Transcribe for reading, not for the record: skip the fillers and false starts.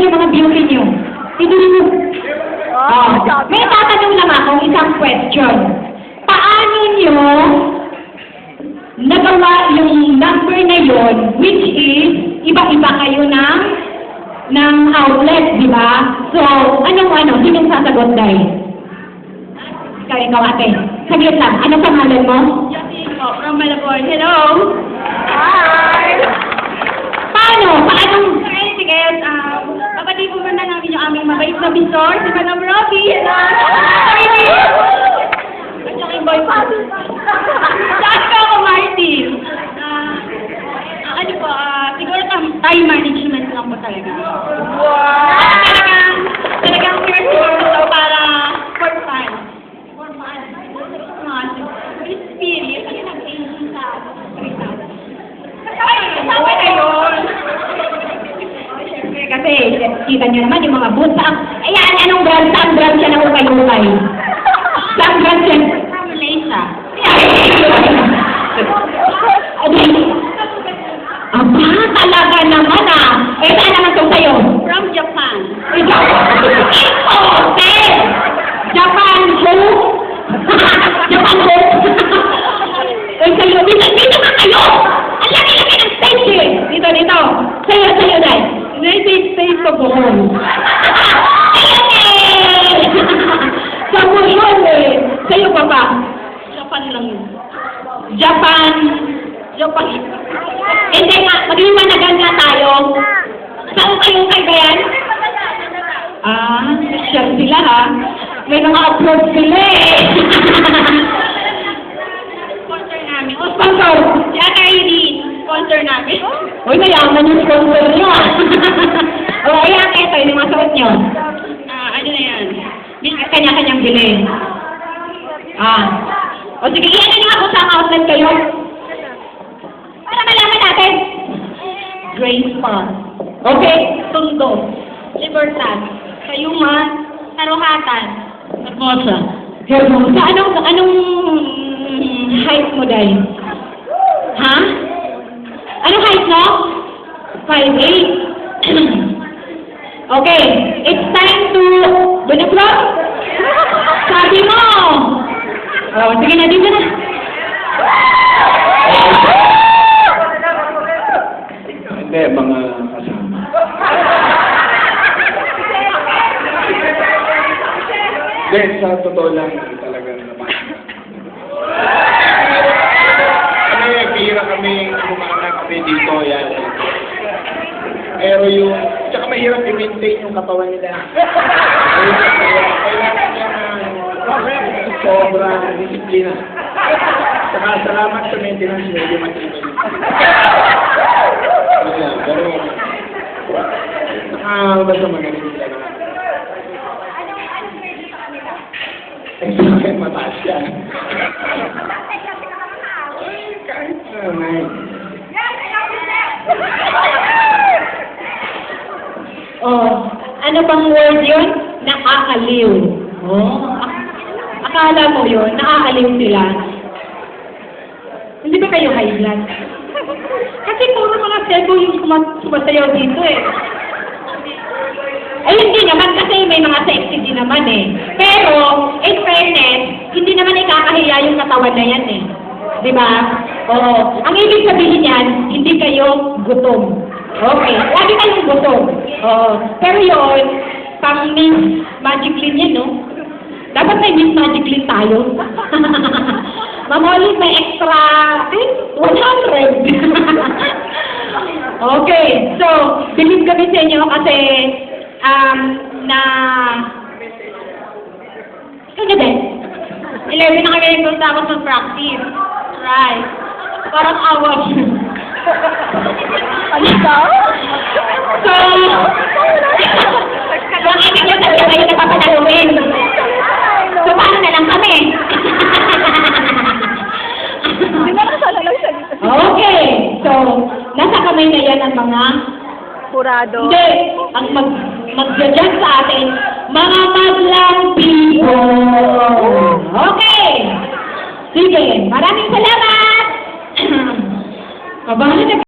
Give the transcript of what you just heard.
i-promote yung mga beauty nyo. Hindi nyo. May tatanong lang ako, isang question. Paano nyo nagawa yung number na yon, which is, iba-iba kayo ng outlet, di ba? So, sinong sasagot dahil? Ikaw ate. Saglit lang, anong pangalan mo? Justin po, from Malabon. Hello! Hi! Paano? Sige, kapatid po muna namin yung aming mabait na bisor, si Madam Robbie. Hello! At yung boy po. Saan ka ako, Martin? Siguro time management lang po talaga. Wow! Talagang pure siguro to para for fun. Spirit, kasi nag-aim sa result. Ay, sabi na yun! Kasi, kita nyo naman yung mga boots. Ayan, anong brand? Saan brand siya ng ukay-ukay? Saan brand siya? From Malaysia. Aba, talaga naman Eh, saan naman ito sa'yo? From Japan. Imported! Japan Hope? Japan Hope? Sa'yo, dito ka kayo! Ang laki-laki ng stage eh! Dito. Sa'yo, Day. United States of Bohol. Ayun eh! Sa Bohol eh! Sa'yo pa ba? Japan lang yun. Japan. Hindi nga, mag-iwanagan nga tayo. Sa ukay-ukay ba yan? Sure sila ha. May mga approach sila eh. Sponsor namin. Sponsor. Si Ate Irene, sponsor namin. Uy, mayaman yung sponsor nyo ah. Ayan, ito, yung mga suot nyo. Ano na yan? Kanya-kanyang bilhin. O sige, iyan nga ako sa outlet kayo. Para malaman natin. Grace Park. Okay, Tondo. Libertad. Kayuman. Taruhatan. Hermosa. Hermosa. Anong height mo, Day? Ha? Anong height mo? 5'8". Okay, it's time to Bunipro. Sabi mo. Sige na, dito na. Hindi, mga kasama. Hindi, sa totoo lang, talagang napakasama. Pihira kami, kumana kami dito, yan. Pero tsaka mahirap i-maintain yung katawan nila. Kailangan niya ng sobrang disiplina. Saka salamat sa maintenance niya, yung matibay. Pero, basta magaling sila na. Ay, sa akin, mataas yan. Kahit naman. Ano bang word yun? Naaaliw. Akala mo yun, naaaliw sila. Hindi ba kayo high blood? Kasi puro mga sebo yung sumasayaw dito eh. Ay, hindi naman kasi may mga sexy din naman eh. Pero, in fairness, hindi naman ikakahiya yung katawan na yan eh. Diba? Ang ibig sabihin yan, hindi kayo gutom. Okay, lagi kayong gutom. Pero yun, pang Miss Magic Clean yan, no? Dapat may Miss Magic Clean tayo. Mamulit may extra 100. Okay, so, believe kami sa inyo kasi ikaw na din. 11 na kami nagpunta sa practice. Right. Parang awas. Ano ka? So, yung ibig nyo talaga kayo napapanaluin. So, paano na lang kami? Okay. So, nasa kamay na yan ang mga Purado. Hindi. Ang mag-judge sa atin, mga madlang people. Okay. Sige. Maraming salamat. Kabahan na